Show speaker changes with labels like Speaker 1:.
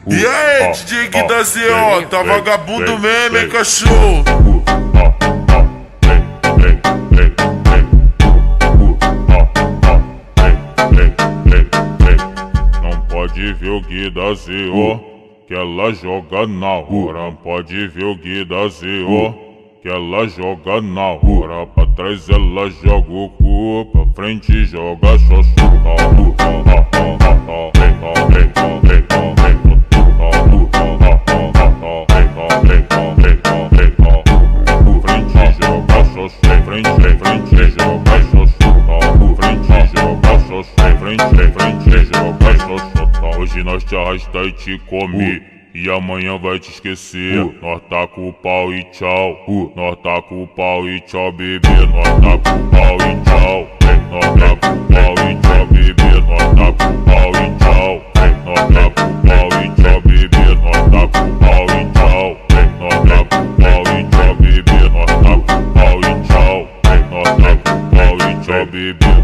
Speaker 1: E aí, DJ Gui da ZO, tá vagabundo mesmo, hein, cachorro?
Speaker 2: Não pode ver o Gui da ZO, que ela joga na hora. Não pode ver o Gui da ZO, que ela joga na hora. Pra trás ela joga o cu, pra frente joga só Hoje nós te arrasta e te come, e amanhã vai te esquecer. Nós tá com o pau e tchau. Nós tá com o pau e tchau, bebê. Nós tá com o pau e tchau. Nós tá com o pau e tchau, bebê. Nós tá com o pau e tchau. Nós tá com o pau e tchau, bebê. Nós tá com o pau e tchau. Nós tá com o pau e tchau, bebê. Nós tá com o pau e tchau. Nós tá com o pau e tchau, bebê.